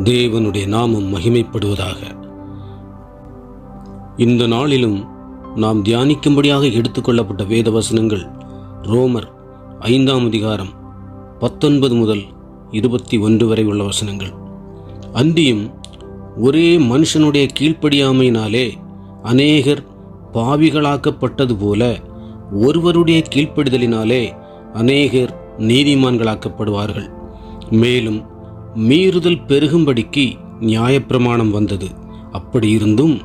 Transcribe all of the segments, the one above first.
தேவனுடைய நாமம் மகிமைப்படுவதாக. இந்த நாளிலும் நாம் தியானிக்கும்படியாக எடுத்துக்கொள்ளப்பட்ட வேத வசனங்கள் ரோமர் 5ஆம் அதிகாரம் 19 முதல் 21 வரை உள்ள வசனங்கள். அன்றியும் ஒரே மனுஷனுடைய கீழ்ப்படியாமையினாலே அநேகர் பாவிகளாக்கப்பட்டது போல ஒருவருடைய கீழ்ப்படிதலினாலே அநேகர் நீதிமான்களாக்கப்படுவார்கள். மேலும் மீறுதல் பெருகும்படிக்கு நியாயப்பிரமாணம் வந்தது. அப்படி இருந்தும்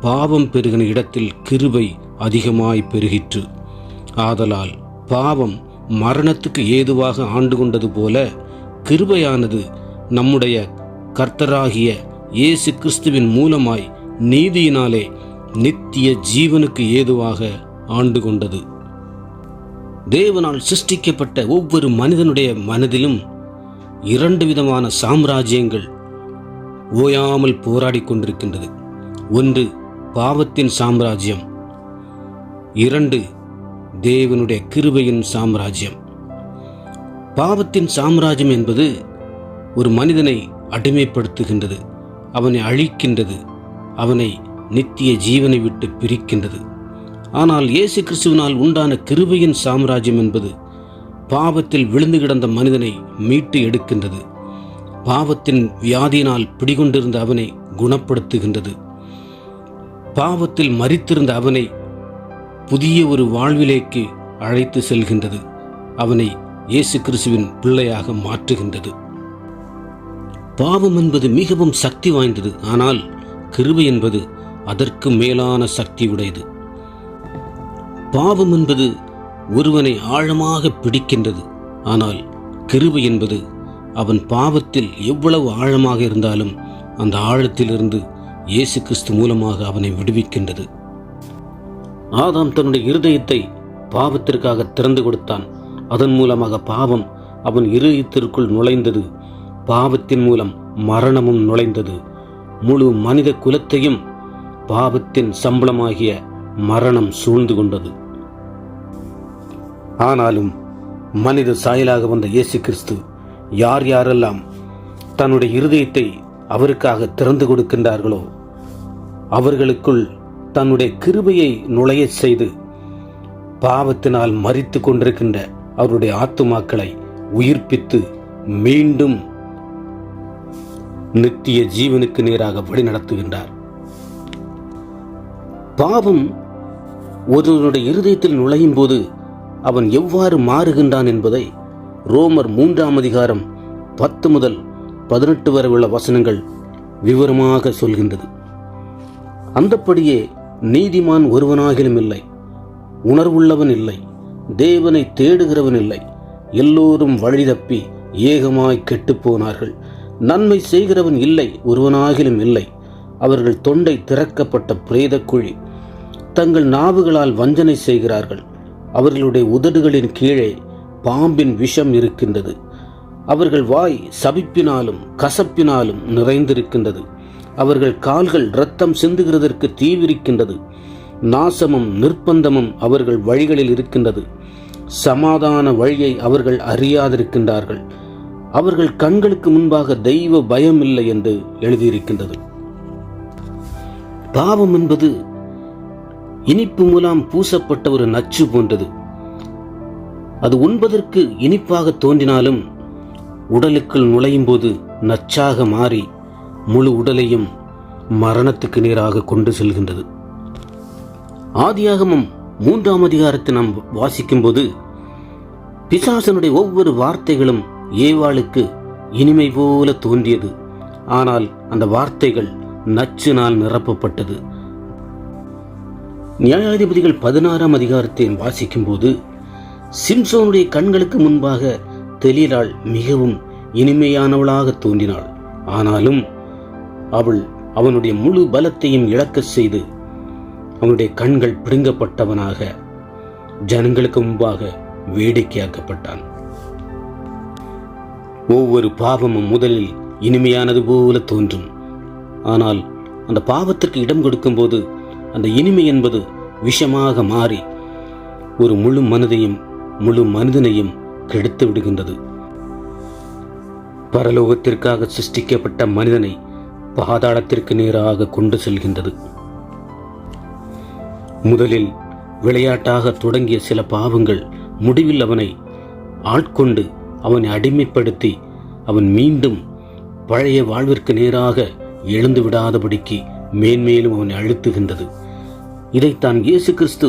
பாவம் பெருகின இடத்தில் கிருபை அதிகமாய் பெருகிற்று. ஆதலால் பாவம் மரணத்துக்கு ஏதுவாக ஆண்டு கொண்டது போல கிருபையானது நம்முடைய கர்த்தராகிய இயேசு கிறிஸ்துவின் மூலமாய் நீதியினாலே நித்திய ஜீவனுக்கு ஏதுவாக ஆண்டு கொண்டது. தேவனால் சிருஷ்டிக்கப்பட்ட ஒவ்வொரு மனிதனுடைய மனதிலும் 2 விதமான சாம்ராஜ்யங்கள் ஓயாமல் போராடி கொண்டிருக்கின்றது. ஒன்று பாவத்தின் சாம்ராஜ்யம், 2 தேவனுடைய கிருபையின் சாம்ராஜ்யம். பாவத்தின் சாம்ராஜ்யம் என்பது ஒரு மனிதனை அடிமைப்படுத்துகின்றது, அவனை அழிக்கின்றது, அவனை நித்திய ஜீவனை விட்டு பிரிக்கின்றது. ஆனால் இயேசு கிறிஸ்துவினால் உண்டான கிருபையின் சாம்ராஜ்யம் என்பது பாவத்தில் விழுந்து கிடந்த மனிதனை மீட்டு எடுக்கின்றது. பாவத்தின் வியாதியினால் பிடிகொண்டிருந்த அவனை குணப்படுத்துகின்றது. பாவத்தில் மரித்திருந்த அவனை புதிய ஒரு வாழ்விலேக்கு அழைத்து செல்கின்றது. அவனை இயேசு கிறிஸ்துவின் பிள்ளையாக மாற்றுகின்றது. பாவம் என்பது மிகவும் சக்தி வாய்ந்தது. ஆனால் கிருபை என்பது அதற்கு மேலான சக்தி உடையது. பாவம் என்பது ஒருவனை ஆழமாக பிடிக்கின்றது. ஆனால் கிருபை என்பது அவன் பாவத்தில் எவ்வளவு ஆழமாக இருந்தாலும் அந்த ஆழத்திலிருந்து இயேசு கிறிஸ்து மூலமாக அவனை விடுவிக்கின்றது. ஆதாம் தன்னுடைய இருதயத்தை பாவத்திற்காக திறந்து கொடுத்தான். அதன் மூலமாக பாவம் அவன் இருதயத்திற்குள் நுழைந்தது. பாவத்தின் மூலம் மரணமும் நுழைந்தது. முழு மனித குலத்தையும் பாவத்தின் சம்பளமாகிய மரணம் சூழ்ந்து கொண்டது. ஆனாலும் மனித சாயலாக வந்த இயேசு கிறிஸ்து யார் யாரெல்லாம் தன்னுடைய இருதயத்தை அவருக்காக திறந்து கொடுக்கின்றார்களோ அவர்களுக்குள் தன்னுடைய கிருபையை நுழைய செய்து பாவத்தினால் மரித்து கொண்டிருக்கின்ற அவருடைய ஆத்துமாக்களை உயிர்ப்பித்து மீண்டும் நித்திய ஜீவனுக்கு நேராக வழிநடத்துகின்றார். பாவம் ஒருவனுடைய இருதயத்தில் நுழையும் போது அவன் எவ்வாறு மாறுகின்றான் என்பதை ரோமர் 3ஆம் அதிகாரம் 10 முதல் 18 வரை உள்ள வசனங்கள் விவரமாக சொல்கின்றது. அந்தப்படியே நீதிமான் ஒருவனாகிலும் இல்லை, உணர்வுள்ளவன் இல்லை, தேவனை தேடுகிறவன் இல்லை, எல்லோரும் வழி தப்பி ஏகமாய் கெட்டுப்போனார்கள். நன்மை செய்கிறவன் இல்லை, ஒருவனாகிலும் இல்லை. அவர்கள் தொண்டை திறக்கப்பட்ட பிரேத குழி. தங்கள் நாவுகளால் வஞ்சனை செய்கிறார்கள். அவர்களுடைய உதடுகளின் கீழே பாம்பின் விஷம் இருக்கின்றது. அவர்கள் வாய் சபிப்பினாலும் கசப்பினாலும் நிறைந்திருக்கின்றது. அவர்கள் கால்கள் இரத்தம் சிந்துகிறதற்கு தீவிரிக்கின்றது. நாசமும் நிர்பந்தமும் அவர்கள் வழிகளில் இருக்கின்றது. சமாதான வழியை அவர்கள் அறியாதிருக்கின்றார்கள். அவர்கள் கண்களுக்கு முன்பாக தெய்வ பயம் இல்லை என்று எழுதியிருக்கின்றது. பாவம் என்பது இனிப்பு மூலம் பூசப்பட்ட ஒரு நச்சு போன்றது. அது உண்பதற்கு இனிப்பாக தோன்றினாலும் உடலுக்குள் நுழையும் போது நச்சாக மாறி முழு உடலையும் மரணத்துக்கு நேராக கொண்டு செல்கின்றது. ஆதியாகமம் 3ஆம் அதிகாரத்தை நாம் வாசிக்கும் போது பிசாசனுடைய ஒவ்வொரு வார்த்தைகளும் ஏவாளுக்கு இனிமை போல தோன்றியது. ஆனால் அந்த வார்த்தைகள் நச்சினால் நிரப்பப்பட்டது. நியாயாதிபதிகள் 16ஆம் அதிகாரத்தை வாசிக்கும் போது சிம்சோனுடைய கண்களுக்கு முன்பாக தெலீலாள் மிகவும் இனிமையானவளாக தோன்றினாள். ஆனாலும் அவள் அவனுடைய முழு பலத்தையும் இழக்க செய்து அவனுடைய கண்கள் பிடுங்கப்பட்டவனாக ஜனங்களுக்கு முன்பாக வேடிக்கையாக்கப்பட்டான். ஒவ்வொரு பாவமும் முதலில் இனிமையானது போல தோன்றும். ஆனால் அந்த பாவத்திற்கு இடம் கொடுக்கும்போது அந்த இனிமை என்பது விஷமாக மாறி ஒரு முழு மனதையும் முழு மனிதனையும் கெடுத்து விடுகின்றது. பரலோகத்திற்காக சிருஷ்டிக்கப்பட்ட மனிதனை பாதாளத்திற்கு நேராக கொண்டு செல்கின்றது. முதலில் விளையாட்டாக தொடங்கிய சில பாவங்கள் முடிவில் அவனை ஆட்கொண்டு அவனை அடிமைப்படுத்தி அவன் மீண்டும் பழைய வாழ்விற்கு நேராக எழுந்து விடாதபடிக்கு மேன்மேலும் அவனை அழுத்துகின்றது. இதைத்தான் இயேசு கிறிஸ்து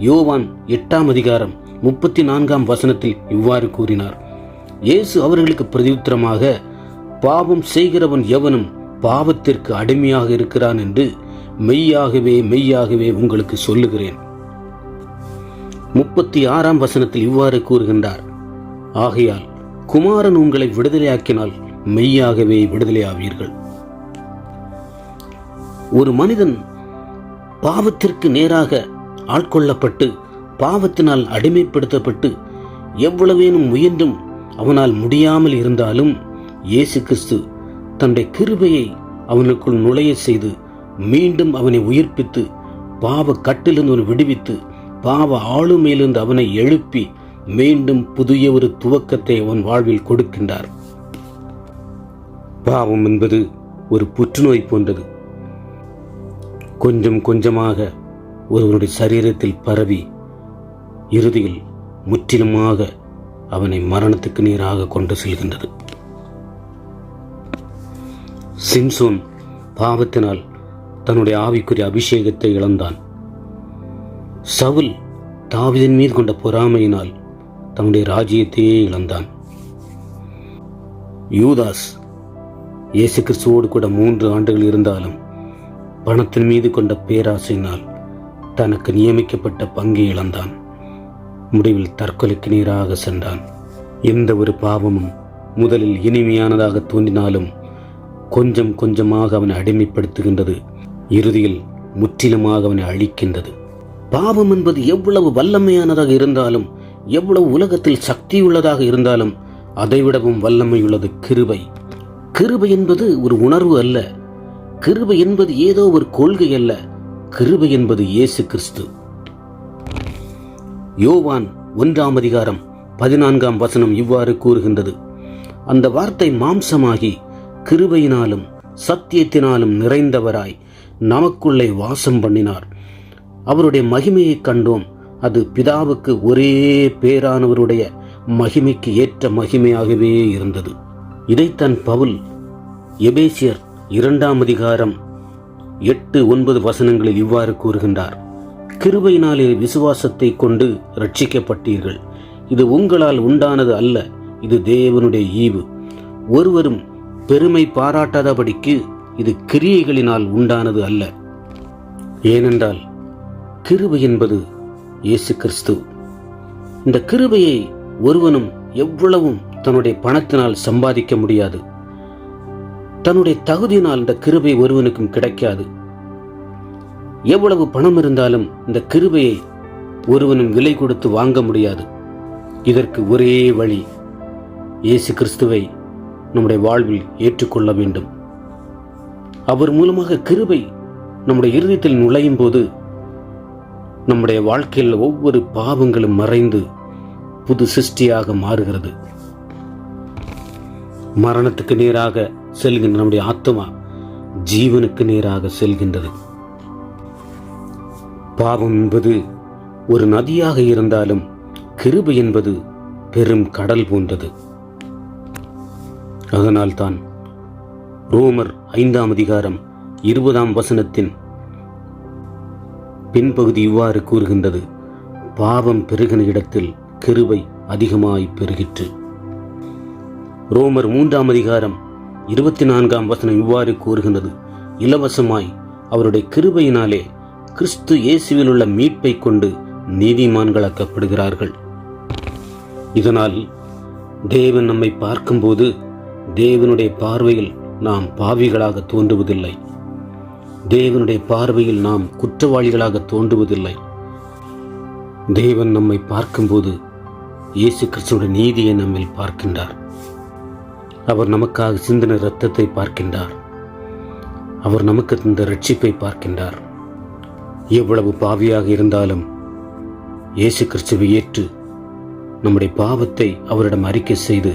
யோவான் 8:34 இவ்வாறு கூறினார். இயேசு அவர்களுக்கு பிரதியுத்தரமாக, பாவம் செய்கிறவன் எவனும் பாவத்திற்கு அடிமையாக இருக்கிறான் என்று மெய்யாகவே மெய்யாகவே உங்களுக்கு சொல்லுகிறேன். 36 இவ்வாறு கூறுகின்றார், ஆகையால் குமாரன் உங்களை விடுதலையாக்கினால் மெய்யாகவே விடுதலையாவீர்கள். ஒரு மனிதன் பாவத்திற்கு நேராக ஆட்கொள்ளப்பட்டு பாவத்தினால் அடிமைப்படுத்தப்பட்டு எவ்வளவேனும் முயன்றும் அவனால் முடியாமல் இருந்தாலும் இயேசு கிறிஸ்து தன்னுடைய கிருபையை அவனுக்குள் நுழைய செய்து மீண்டும் அவனை உயிர்ப்பித்து பாவ கட்டிலிருந்து அவனை விடுவித்து பாவ ஆளுமையிலிருந்து அவனை எழுப்பி மீண்டும் புதிய ஒரு துவக்கத்தை அவன் வாழ்வில் கொடுக்கின்றார். பாவம் என்பது ஒரு புற்றுநோய் போன்றது. கொஞ்சம் கொஞ்சமாக ஒருவனுடைய சரீரத்தில் பரவி இறுதியில் முற்றிலுமாக அவனை மரணத்துக்கு நேராக கொண்டு செல்கின்றது. சிம்சோன் பாவத்தினால் தன்னுடைய ஆவிக்குரிய அபிஷேகத்தை இழந்தான். சவுல் தாவீதின் மீது கொண்ட பொறாமையினால் தன்னுடைய ராஜ்யத்தையே இழந்தான். யூதாஸ் இயேசு கிறிஸ்துவோடு கூட 3 ஆண்டுகள் இருந்தாலும் பணத்தின் மீது கொண்ட பேராசையினால் தனக்கு நியமிக்கப்பட்ட பங்கை இழந்தான். முடிவில் தற்கொலைக்கு நேராக சென்றான். எந்த ஒரு பாவமும் முதலில் இனிமையானதாக தோன்றினாலும் கொஞ்சம் கொஞ்சமாக அவனை அடிமைப்படுத்துகின்றது. இறுதியில் முற்றிலுமாக அவனை அழிக்கின்றது. பாவம் என்பது எவ்வளவு வல்லமையானதாக இருந்தாலும், எவ்வளவு உலகத்தில் சக்தியுள்ளதாக இருந்தாலும் அதைவிடவும் வல்லமையுள்ளது கிருபை. கிருபை என்பது ஒரு உணர்வு அல்ல. கிருபை என்பது ஏதோ ஒரு கொள்கை அல்ல. கிருபை என்பது இயேசு கிறிஸ்து. யோவான் 1:14 இவ்வாறு கூறுகின்றது, அந்த வார்த்தை மாம்சமாகி கிருபையினாலும் சத்தியத்தினாலும் நிறைந்தவராய் நமக்குள்ளே வாசம் பண்ணினார். அவருடைய மகிமையை கண்டோம். அது பிதாவுக்கு ஒரே பேரானவருடைய மகிமைக்கு ஏற்ற மகிமையாகவே இருந்தது. இதைத்தான் பவுல் எபேசியர் 2:8-9 இவ்வாறு கூறுகின்றார், கிருபையினாலே விசுவாசத்தை கொண்டு ரட்சிக்கப்பட்டீர்கள். இது உங்களால் உண்டானது அல்ல, இது தேவனுடைய ஈவு. ஒருவரும் பெருமை பாராட்டாதபடிக்கு இது கிரியைகளினால் உண்டானது அல்ல. ஏனென்றால் கிருபை என்பது இயேசு கிறிஸ்து. இந்த கிருபையை ஒருவனும் எவ்வளவும் தன்னுடைய பணத்தினால் சம்பாதிக்க முடியாது. தன்னுடைய தகுதியினால் இந்த கிருபை ஒருவனுக்கும் கிடைக்காது. எவ்வளவு பணம் இருந்தாலும் இந்த கிருபையை ஒருவனும் விலை கொடுத்து வாங்க முடியாது. இதற்கு ஒரே வழி, இயேசு கிறிஸ்துவை நம்முடைய வாழ்வில் ஏற்றுக்கொள்ள வேண்டும். அவர் மூலமாக கிருபை நம்முடைய இருதயத்தில் நுழையும் போது நம்முடைய வாழ்க்கையில் ஒவ்வொரு பாவங்களும் மறைந்து புது சிருஷ்டியாக மாறுகிறது. மரணத்துக்கு நேராக செல்கின்ற நம்முடைய ஆத்மா ஜீவனுக்கு நேராக செல்கின்றது. பாவம் என்பது ஒரு நதியாக இருந்தாலும் கிருபை என்பது பெரும் கடல் போன்றது. அதனால்தான் ரோமர் 5:20 பின்பகுதி இவ்வாறு கூறுகின்றது, பாவம் பெருகின இடத்தில் கிருபை அதிகமாய் பெருகிற்று. ரோமர் 3:24 இவ்வாறு கூறுகின்றது, இலவசமாய் அவருடைய கிருபையினாலே கிறிஸ்து இயேசுவில் உள்ள மீட்பை கொண்டு நீதிமான்களாக்கப்படுகிறார்கள். இதனால் தேவன் நம்மை பார்க்கும்போது தேவனுடைய பார்வையில் நாம் பாவிகளாக தோன்றுவதில்லை. தேவனுடைய பார்வையில் நாம் குற்றவாளிகளாக தோன்றுவதில்லை. தேவன் நம்மை பார்க்கும்போது இயேசு கிறிஸ்துவின் நீதியை நம்மில் பார்க்கின்றார். அவர் நமக்காக சிந்தின இரத்தத்தை பார்க்கின்றார். அவர் நமக்கு இந்த ரட்சிப்பை பார்க்கின்றார். எவ்வளவு பாவியாக இருந்தாலும் இயேசு கிறிஸ்துவை ஏற்று நம்முடைய பாவத்தை அவரிடம் அறிக்கை செய்து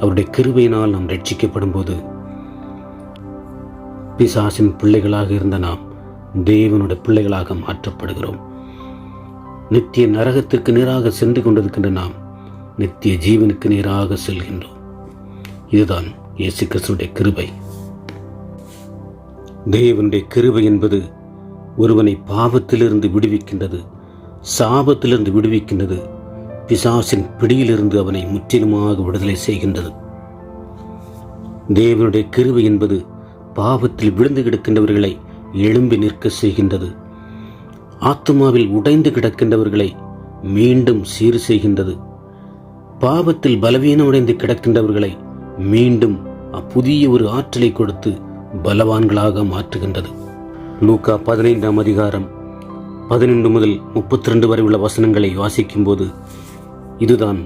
அவருடைய கிருபையினால் நாம் ரட்சிக்கப்படும் போது பிசாசின் பிள்ளைகளாக இருந்த நாம் தேவனுடைய பிள்ளைகளாக மாற்றப்படுகிறோம். நித்திய நரகத்திற்கு நேராக சென்று கொண்டிருக்கின்ற நாம் நித்திய ஜீவனுக்கு நேராக செல்கின்றோம். இதுதான் இயேசு கிறிஸ்துவினுடைய கிருபை. தேவனுடைய கிருபை என்பது ஒருவனை பாவத்திலிருந்து விடுவிக்கின்றது, சாபத்திலிருந்து விடுவிக்கின்றது, பிசாசின் பிடியிலிருந்து அவனை முற்றிலுமாக விடுதலை செய்கின்றது. தேவனுடைய கிருபை என்பது பாவத்தில் விழுந்து கிடக்கின்றவர்களை எழும்பி நிற்க செய்கின்றது. ஆத்துமாவில் உடைந்து கிடக்கின்றவர்களை மீண்டும் சீர் செய்கின்றது. பாவத்தில் பலவீனமடைந்து கிடக்கின்றவர்களை மீண்டும் புதிய ஒரு ஆற்றலை கொடுத்து பலவான்களாக மாற்றுகின்றது. லூக்கா 15ஆம் அதிகாரம் 11 முதல் 32 வரை உள்ள வசனங்களை வாசிக்கும் போது இதுதான்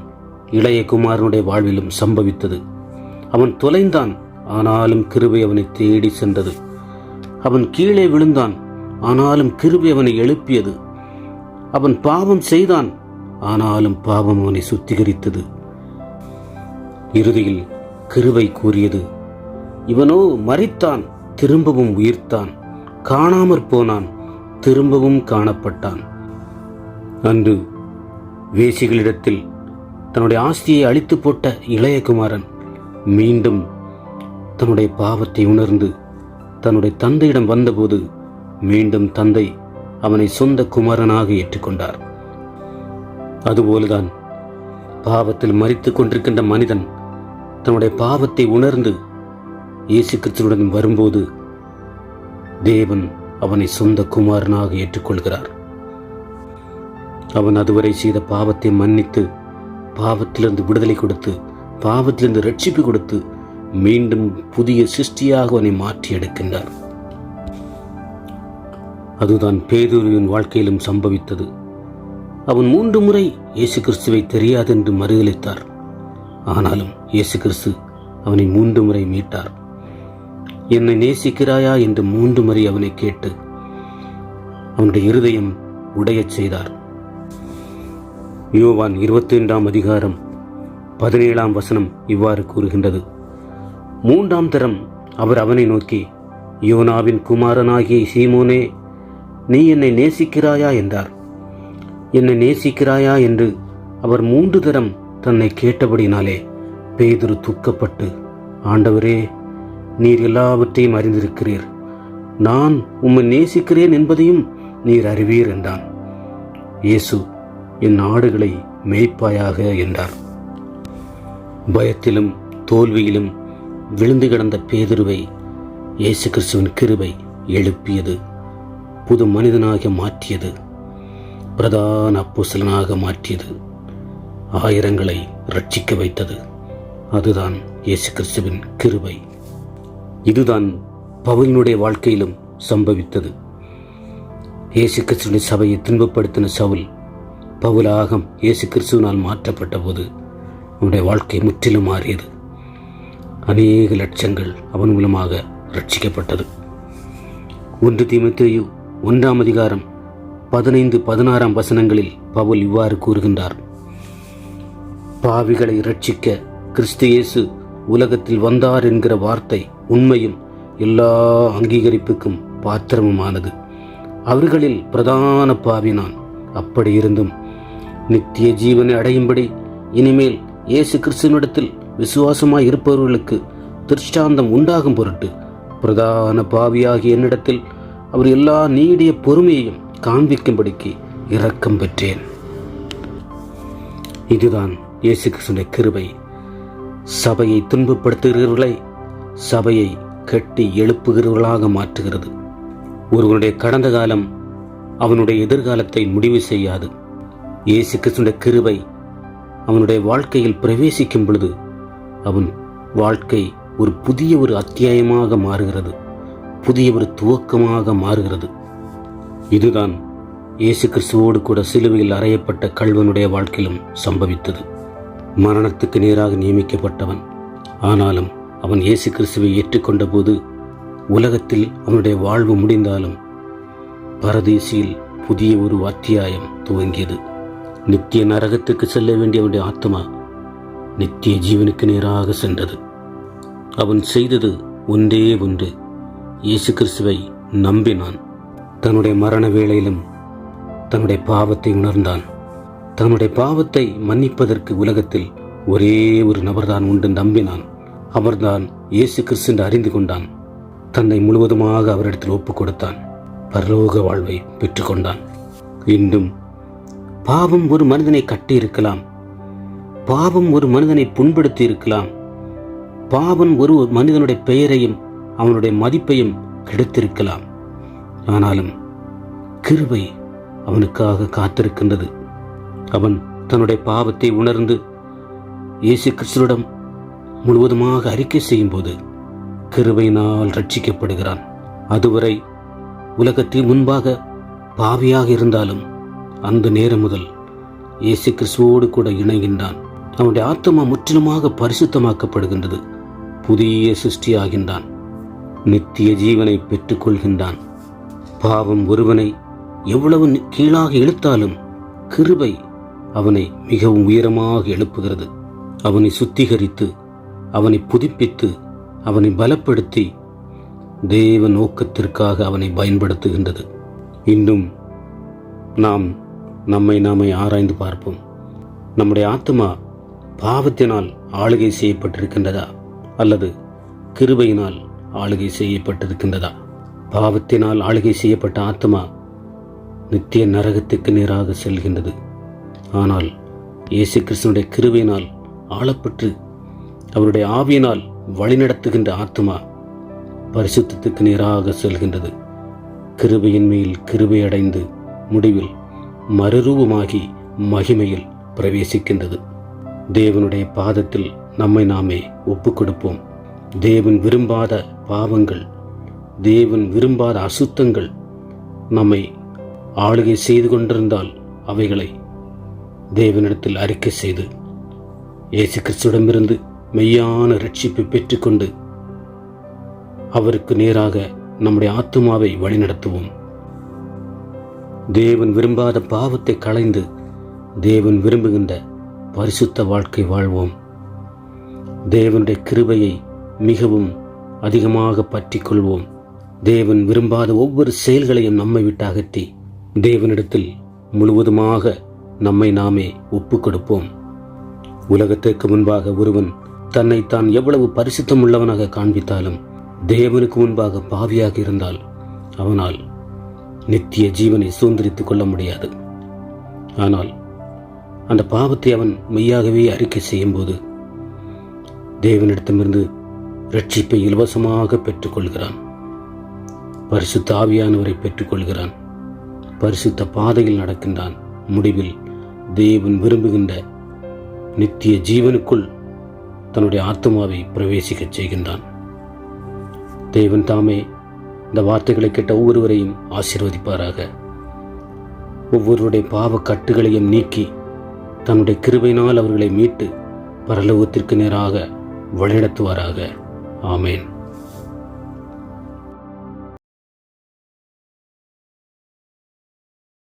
இளைய குமாரனுடைய வாழ்விலும் சம்பவித்தது. அவன் தொலைந்தான், ஆனாலும் கிருபை அவனை தேடி சென்றது. அவன் கீழே விழுந்தான், ஆனாலும் கிருபை அவனை எழுப்பியது. அவன் பாவம் செய்தான், ஆனாலும் பாவம் அவனை சுத்திகரித்தது. இறுதியில் கிருபை கூறியது, இவனோ மரித்தான், திரும்பவும் உயிர்த்தான், காணாமற் போனான், திரும்பவும் காணப்பட்டான். அன்று வேசிகளிடத்தில் தன்னுடைய ஆஸ்தியை அழித்து போட்ட இளையகுமாரன் மீண்டும் தன்னுடைய பாவத்தை உணர்ந்து தன்னுடைய தந்தையிடம் வந்தபோது மீண்டும் தந்தை அவனை சொந்த குமாரனாக ஏற்றுக்கொண்டார். அதுபோலதான் பாவத்தில் மரித்துக் கொண்டிருக்கின்ற மனிதன் தன்னுடைய பாவத்தை உணர்ந்து இயேசு கிறிஸ்துவுடன் வரும்போது தேவன் அவனை சொந்த குமாரனாக ஏற்றுக்கொள்கிறார். அவன் அதுவரை செய்த பாவத்தை மன்னித்து பாவத்திலிருந்து விடுதலை கொடுத்து பாவத்திலிருந்து ரட்சிப்பு கொடுத்து மீண்டும் புதிய சிருஷ்டியாக அவனை மாற்றி எடுக்கின்றார். அதுதான் பேதுருவின் வாழ்க்கையிலும் சம்பவித்தது. அவன் 3 முறை இயேசு கிறிஸ்துவை தெரியாது என்று மறுதலித்தார். ஆனாலும் இயேசு கிறிஸ்து அவனை 3 முறை மீட்டார். என்னை நேசிக்கிறாயா என்று 3 முறை அவனை கேட்டு அவனுடைய இருதயம் உடையச் செய்தார். யோவான் 22ஆம் அதிகாரம் 17ஆம் வசனம் இவ்வாறு கூறுகின்றது, 3ஆம் தரம் அவர் அவனை நோக்கி, யோனாவின் குமாரனாகிய சீமோனே, நீ என்னை நேசிக்கிறாயா என்றார். என்னை நேசிக்கிறாயா என்று அவர் 3 தரம் தன்னை கேட்டபடினாலே பேதுரு துக்கப்பட்டு, ஆண்டவரே, நீர் எல்லாவற்றையும் அறிந்திருக்கிறீர், நான் உம்மை நேசிக்கிறேன் என்பதையும் நீர் அறிவீர் என்றான். இயேசு, என் ஆடுகளை மேய்ப்பாயாக என்றார். பயத்திலும் தோல்வியிலும் விழுந்து கிடந்த பேதுருவை இயேசு கிறிஸ்துவின் கிருபை எழுப்பியது, புது மனிதனாக மாற்றியது, பிரதான அப்போஸ்தலனாக மாற்றியது, ஆயிரங்களை ரட்சிக்க வைத்தது. அதுதான் இயேசு கிறிஸ்துவின் கிருபை. இதுதான் பவுலினுடைய வாழ்க்கையிலும் சம்பவித்தது. இயேசு கிறிஸ்துவின் சபையை துன்பப்படுத்தின சவுல் பவுலாக இயேசு கிறிஸ்துவினால் மாற்றப்பட்ட போது அவனுடைய வாழ்க்கை முற்றிலும் மாறியது. அநேக லட்சங்கள் அவன் மூலமாக ரட்சிக்கப்பட்டது. 1 தீமோத்தேயு 1ஆம் அதிகாரம் 15-16 வசனங்களில் பவுல் இவ்வாறு கூறுகின்றார், பாவிகளை ரட்சிக்க கிறிஸ்து இயேசு உலகத்தில் வந்தார் என்கிற வார்த்தை உண்மையும் எல்லா அங்கீகரிப்புக்கும் பாத்திரமுமானது. அவர்களில் பிரதான பாவி நான். அப்படி இருந்தும் நித்திய ஜீவனை அடையும்படி இனிமேல் இயேசு கிறிஸ்துவினிடத்தில் விசுவாசமாய் இருப்பவர்களுக்கு திருஷ்டாந்தம் உண்டாகும் பொருட்டு பிரதான பாவியாகிய என்னிடத்தில் அவர் எல்லா நீடிய பொறுமையையும் காண்பிக்கும்படிக்கு இரக்கம் பெற்றேன். இதுதான் இயேசு கிறிஸ்துவின் கிருபை. சபையை துன்பப்படுத்துகிறவர்களை சபையை கட்டி எழுப்புகிறவர்களாக மாற்றுகிறது. ஒருவனுடைய கடந்த காலம் அவனுடைய எதிர்காலத்தை முடிவு செய்யாது. இயேசு கிறிஸ்துவின் கிருபை அவனுடைய வாழ்க்கையில் பிரவேசிக்கும் பொழுது அவன் வாழ்க்கை ஒரு புதிய ஒரு அத்தியாயமாக மாறுகிறது, புதிய ஒரு துவக்கமாக மாறுகிறது. இதுதான் இயேசு கிறிஸ்துவோடு கூட சிலுவையில் அறையப்பட்ட கள்வனுடைய வாழ்க்கையிலும் சம்பவித்தது. மரணத்துக்கு நேராக நியமிக்கப்பட்டவன், ஆனாலும் அவன் இயேசு கிறிஸ்துவை ஏற்றுக்கொண்ட போது உலகத்தில் அவனுடைய வாழ்வு முடிந்தாலும் பரதீசில் புதிய ஒரு அத்தியாயம் துவங்கியது. நித்திய நரகத்துக்கு செல்ல வேண்டிய அவனுடைய ஆத்மா நித்திய ஜீவனுக்கு நேராக சென்றது. அவன் செய்தது ஒன்றே ஒன்று, இயேசு கிறிஸ்துவை நம்பினான். தன்னுடைய மரண வேளையிலும் தன்னுடைய பாவத்தை உணர்ந்தான். தன்னுடைய பாவத்தை மன்னிப்பதற்கு உலகத்தில் ஒரே ஒரு நபர்தான் உண்டு நம்பினான். அவர்தான் இயேசு கிறிஸ்து என்று அறிந்து கொண்டான். தன்னை முழுவதுமாக அவரிடத்தில் ஒப்புக் கொடுத்தான். பரலோக வாழ்வை பெற்றுக்கொண்டான். இன்றும் பாவம் ஒரு மனிதனை கட்டியிருக்கலாம். பாவம் ஒரு மனிதனை புண்படுத்தி இருக்கலாம். பாவம் ஒரு மனிதனுடைய பெயரையும் அவனுடைய மதிப்பையும் கெடுத்திருக்கலாம். ஆனாலும் கிருபை அவனுக்காக காத்திருக்கின்றது. அவன் தன்னுடைய பாவத்தை உணர்ந்து இயேசு கிறிஸ்துவிடம் முழுவதுமாக அறிக்கை செய்யும் போது கிருபையினால் ரட்சிக்கப்படுகிறான். அதுவரை உலகத்தில் முன்பாக பாவியாக இருந்தாலும் அந்த நேரம் முதல் இயேசு கிறிஸ்துவோடு கூட இணைகின்றான். அவனுடைய ஆத்மா முற்றிலுமாக பரிசுத்தமாக்கப்படுகின்றது. புதிய சிருஷ்டியாகின்றான். நித்திய ஜீவனை பெற்றுக்கொள்கின்றான். பாவம் ஒருவனை எவ்வளவு கீழாக இழுத்தாலும் கிருபை அவனை மிகவும் உயரமாக எழுப்புகிறது. அவனை சுத்திகரித்து, அவனை புதுப்பித்து, அவனை பலப்படுத்தி தேவ நோக்கத்திற்காக அவனை பயன்படுத்துகின்றது. இன்னும் நாம் நம்மை ஆராய்ந்து பார்ப்போம். நம்முடைய ஆத்மா பாவத்தினால் ஆளுகை செய்யப்பட்டிருக்கின்றதா அல்லது கிருபையினால் ஆளுகை செய்யப்பட்டிருக்கின்றதா? பாவத்தினால் ஆளுகை செய்யப்பட்ட ஆத்மா நித்திய நரகத்துக்கு நேராக செல்கின்றது. ஆனால் இயேசு கிறிஸ்துவினுடைய கிருபையினால் ஆளப்பட்டு அவருடைய ஆவியினால் வழிநடத்துகின்ற ஆத்மா பரிசுத்தத்துக்கு நேராக செல்கின்றது. கிருபையின் மேல் கிருபை அடைந்து முடிவில் மறுரூபமாகி மகிமையில் பிரவேசிக்கின்றது. தேவனுடைய பாதத்தில் நம்மை நாமே ஒப்புக் கொடுப்போம். தேவன் விரும்பாத பாவங்கள், தேவன் விரும்பாத அசுத்தங்கள் நம்மை ஆளுகை செய்து கொண்டிருந்தால் அவைகளை தேவனிடத்தில் அறிக்கை செய்து இயேசு கிறிஸ்துவிடமிருந்து மெய்யான ரட்சிப்பை பெற்றுக்கொண்டு அவருக்கு நேராக நம்முடைய ஆத்துமாவை வழிநடத்துவோம். தேவன் விரும்பாத பாவத்தை களைந்து தேவன் விரும்புகின்ற பரிசுத்த வாழ்க்கை வாழ்வோம். தேவனுடைய கிருபையை மிகவும் அதிகமாக பற்றி கொள்வோம். தேவன் விரும்பாத ஒவ்வொரு செயல்களையும் நம்மை விட்டு அகற்றி தேவனிடத்தில் முழுவதுமாக நம்மை நாமே ஒப்புக் கொடுப்போம். உலகத்திற்கு முன்பாக ஒருவன் தன்னை தான் எவ்வளவு பரிசுத்தம் உள்ளவனாக காண்பித்தாலும் தேவனுக்கு முன்பாக பாவியாக இருந்தால் அவனால் நித்திய ஜீவனை சுதந்திரித்துக் கொள்ள முடியாது. ஆனால் அந்த பாவத்தை அவன் மெய்யாகவே அறிக்கை செய்யும் போது தேவனிடத்திலிருந்து ரட்சிப்பை இலவசமாக பெற்றுக்கொள்கிறான். பரிசுத்த ஆவியானவரை பெற்றுக்கொள்கிறான். பரிசுத்த பாதையில் நடக்கின்றான். முடிவில் தேவன் விரும்புகின்ற நித்திய ஜீவனுக்குள் தன்னுடைய ஆத்மாவை பிரவேசிக்கச் செய்கின்றான். தேவன் தாமே இந்த வார்த்தைகளை கேட்ட ஒவ்வொருவரையும் ஆசீர்வதிப்பாராக. ஒவ்வொருவருடைய பாவ கட்டுகளையும் நீக்கி தன்னுடைய கிருபையினால் அவர்களை மீட்டு பரலோகத்திற்கு நேராக வழிநடத்துவாராக. ஆமேன்.